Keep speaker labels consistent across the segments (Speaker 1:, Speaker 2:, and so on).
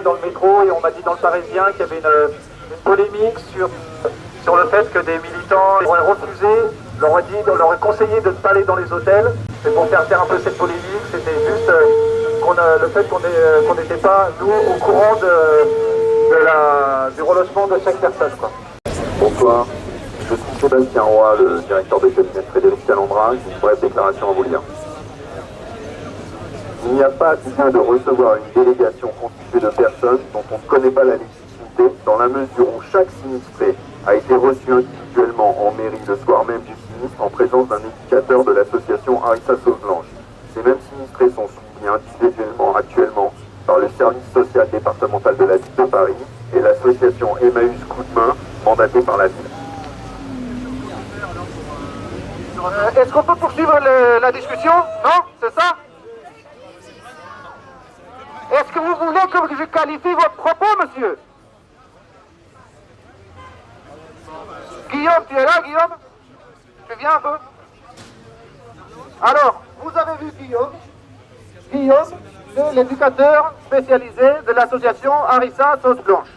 Speaker 1: dans le métro et on m'a dit dans le Parisien qu'il y avait une polémique sur le fait que des militants auraient refusé, leur aurait conseillé de ne pas aller dans les hôtels. C'est pour faire taire un peu cette polémique, c'était juste le fait qu'on n'était pas, nous, au courant du relogement de chaque personne, quoi.
Speaker 2: Bonsoir, je suis Sébastien Roy, le directeur de cabinet de Frédéric Calandra. J'ai une brève déclaration à vous lire. Il n'y a pas besoin de recevoir une délégation constituée de personnes dont on ne connaît pas la légitimité, dans la mesure où chaque sinistré a été reçu individuellement en mairie le soir même du sinistre en présence d'un éducateur de l'association Harissa Sauce Blanche. Ces mêmes sinistrés sont suivis individuellement actuellement par le service social départemental de la ville de Paris et l'association Emmaüs Coup de Main, mandatée par la ville.
Speaker 3: Est-ce qu'on peut poursuivre la discussion? Non? C'est ça? Est-ce que vous voulez que je qualifie votre propos, monsieur? Guillaume, tu es là, Guillaume? Tu viens un peu? Alors, vous avez vu Guillaume? Guillaume, c'est l'éducateur spécialisé de l'association Harissa Sauce Blanche.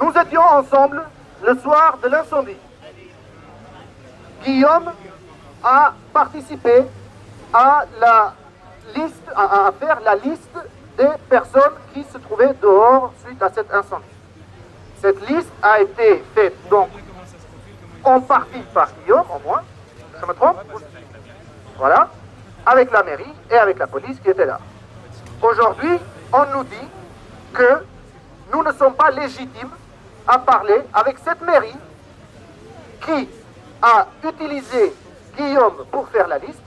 Speaker 3: Nous étions ensemble le soir de l'incendie. Guillaume a participé à faire la liste des personnes qui se trouvaient dehors suite à cet incendie. Cette liste a été faite donc en partie par Guillaume, au moins, je me trompe? Voilà, avec la mairie et avec la police qui était là. Aujourd'hui, on nous dit que nous ne sommes pas légitimes à parler avec cette mairie qui a utilisé Guillaume pour faire la liste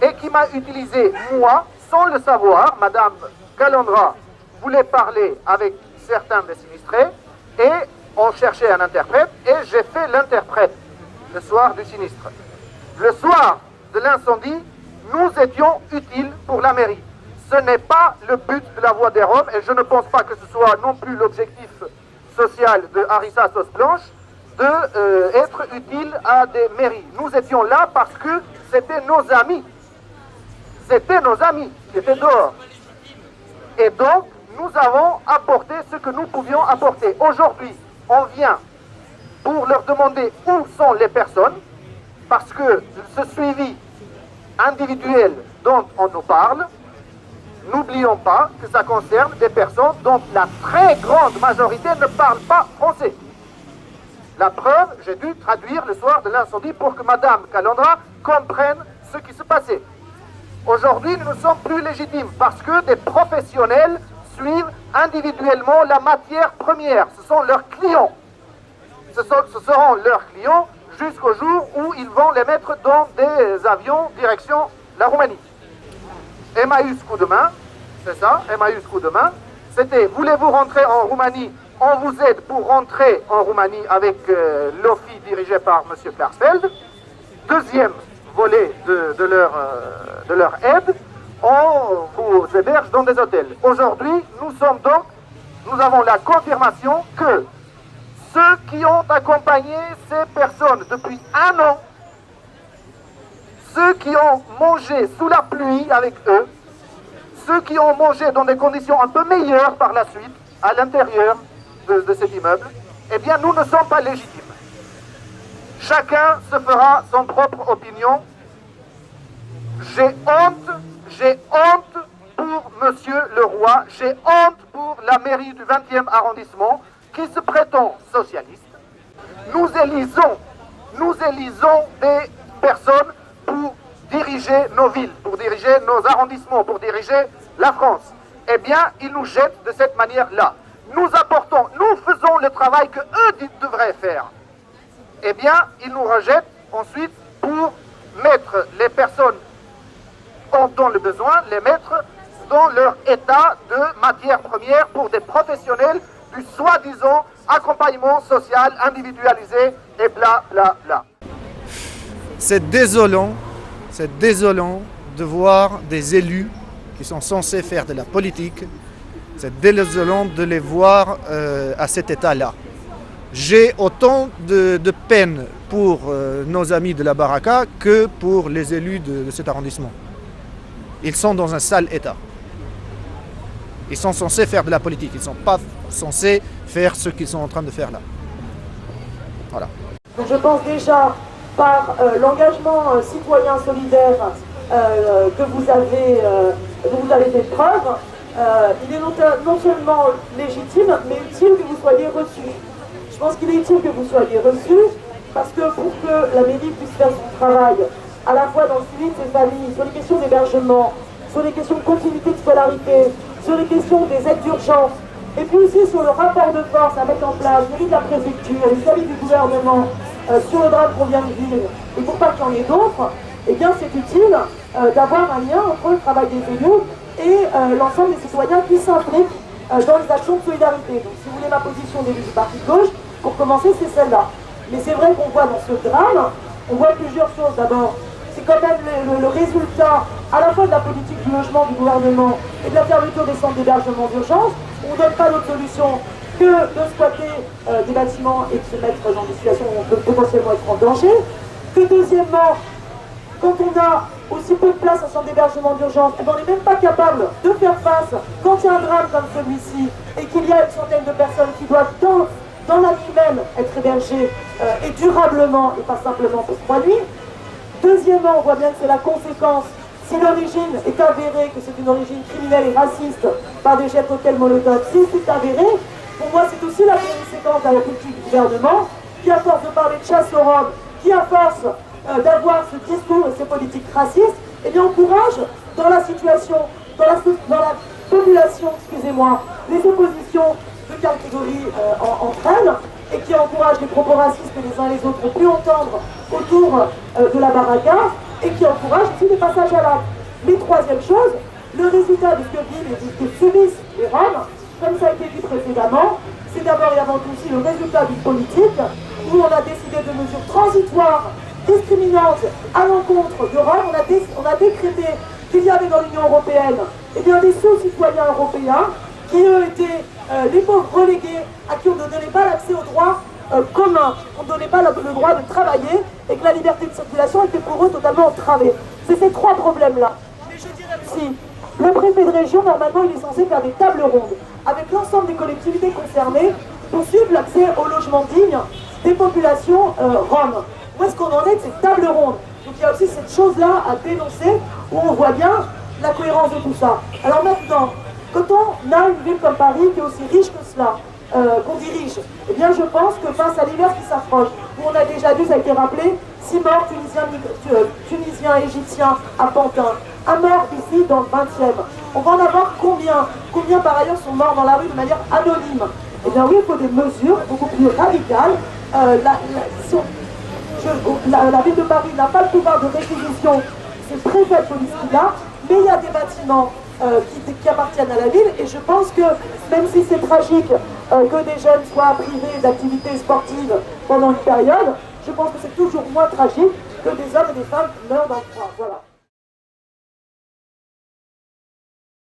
Speaker 3: et qui m'a utilisé moi sans le savoir. Madame Calandra voulait parler avec certains des sinistrés et on cherchait un interprète et j'ai fait l'interprète le soir du sinistre. Le soir de l'incendie, nous étions utiles pour la mairie. Ce n'est pas le but de la Voix des Roms et je ne pense pas que ce soit non plus l'objectif social de Harissa Sauce Blanche d'être utile à des mairies. Nous étions là parce que c'était nos amis. C'était nos amis qui étaient dehors. Et donc, nous avons apporté ce que nous pouvions apporter. Aujourd'hui, on vient pour leur demander où sont les personnes, parce que ce suivi individuel dont on nous parle, n'oublions pas que ça concerne des personnes dont la très grande majorité ne parle pas français. La preuve, j'ai dû traduire le soir de l'incendie pour que Madame Calandra comprenne ce qui se passait. Aujourd'hui, nous ne sommes plus légitimes parce que des professionnels suivent individuellement la matière première. Ce sont leurs clients. Ce seront leurs clients jusqu'au jour où ils vont les mettre dans des avions direction la Roumanie. Emmaüs Coup de Main, c'est ça, Emmaüs Coup de Main. C'était, voulez-vous rentrer en Roumanie? On vous aide pour rentrer en Roumanie avec l'OFI dirigé par M. Klarsfeld. Deuxième volet de leur aide, on vous héberge dans des hôtels. Aujourd'hui, nous avons la confirmation que ceux qui ont accompagné ces personnes depuis un an, ceux qui ont mangé sous la pluie avec eux, ceux qui ont mangé dans des conditions un peu meilleures par la suite, à l'intérieur de cet immeuble, eh bien nous ne sommes pas légitimes. Chacun se fera son propre opinion. J'ai honte pour Monsieur le Roi, j'ai honte pour la mairie du 20e arrondissement qui se prétend socialiste. Nous élisons des personnes pour diriger nos villes, pour diriger nos arrondissements, pour diriger la France. Eh bien, ils nous jettent de cette manière-là. Nous faisons le travail que eux devraient faire. Eh bien, ils nous rejettent ensuite pour mettre les personnes dont le besoin, les mettre dans leur état de matière première pour des professionnels du soi-disant accompagnement social individualisé et bla bla bla.
Speaker 4: C'est désolant de voir des élus qui sont censés faire de la politique. C'est désolant de les voir à cet état-là. J'ai autant de peine pour nos amis de la Baraka que pour les élus de cet arrondissement. Ils sont dans un sale état. Ils sont censés faire de la politique, ils ne sont pas censés faire ce qu'ils sont en train de faire là. Voilà.
Speaker 5: Je pense déjà par l'engagement citoyen solidaire dont vous avez fait preuve, il est non seulement légitime, mais utile que vous soyez reçus. Je pense qu'il est utile que vous soyez reçus, parce que pour que la mairie puisse faire son travail, à la fois dans le suivi de ses familles, sur les questions d'hébergement, sur les questions de continuité de scolarité, sur les questions des aides d'urgence, et puis aussi sur le rapport de force à mettre en place vis-à-vis de la préfecture, vis-à-vis du gouvernement, sur le drame qu'on vient de vivre, et pour pas qu'il y en ait d'autres, eh bien c'est utile d'avoir un lien entre le travail des élus et l'ensemble des citoyens qui s'impliquent dans les actions de solidarité. Donc si vous voulez ma position d'élu du parti de gauche, pour commencer c'est celle-là. Mais c'est vrai qu'on voit dans ce drame, on voit plusieurs choses. D'abord, c'est quand même le résultat à la fois de la politique du logement du gouvernement et de la fermeture des centres d'hébergement d'urgence. On ne donne pas d'autre solution que de squatter des bâtiments et de se mettre dans des situations où on peut potentiellement être en danger. Que deuxièmement, quand on a aussi peu de place à centre d'hébergement d'urgence, on n'est même pas capable de faire face quand il y a un drame comme celui-ci et qu'il y a une centaine de personnes qui doivent dans la nuit même être hébergées et durablement et pas simplement pour 3 nuits. Deuxièmement, on voit bien que c'est la conséquence, si l'origine est avérée, que c'est une origine criminelle et raciste par des jets cocktails Molotov, si c'est avéré, pour moi c'est aussi la conséquence de la politique du gouvernement qui, à force de parler de chasse aux robes, qui à force d'avoir ce discours et ces politiques racistes, eh bien encourage dans la situation, dans la population, excusez-moi, les oppositions de catégories entre elles, et qui encourage les propos racistes que les uns et les autres ont pu entendre autour de la baraka, et qui encourage aussi des passages à l'acte. Mais troisième chose, le résultat de ce que vivent et de ce que subissent les Roms, comme ça a été dit précédemment, c'est d'abord et avant tout aussi le résultat d'une politique où on a décidé de mesures transitoires, discriminantes à l'encontre de Roms. On a décrété qu'il y avait dans l'Union européenne des sous-citoyens européens qui eux étaient les pauvres relégués à qui on ne donnait pas l'accès aux droits communs, on ne donnait pas le droit de travailler et que la liberté de circulation était pour eux totalement entravée. C'est ces 3 problèmes-là. Mais je dirais aussi, le préfet de région, normalement, il est censé faire des tables rondes avec l'ensemble des collectivités concernées pour suivre l'accès au logement digne des populations roms. Où est-ce qu'on en est de ces tables rondes? Donc il y a aussi cette chose-là à dénoncer où on voit bien la cohérence de tout ça. Alors maintenant, quand on a une ville comme Paris qui est aussi riche que cela, qu'on dirige, eh bien je pense que face à l'hiver qui s'approche, où on a déjà vu, ça a été rappelé, 6 morts tunisiens et égyptiens à Pantin, un mort ici dans le 20e. On va en avoir combien? Combien par ailleurs sont morts dans la rue de manière anonyme? Eh bien oui, il faut des mesures beaucoup plus radicales. La ville de Paris n'a pas le pouvoir de réquisition, c'est le préfet de police qui l'a, mais il y a des bâtiments qui appartiennent à la ville, et je pense que même si c'est tragique que des jeunes soient privés d'activités sportives pendant une période, je pense que c'est toujours moins tragique que des hommes et des femmes meurent dans le froid. Voilà.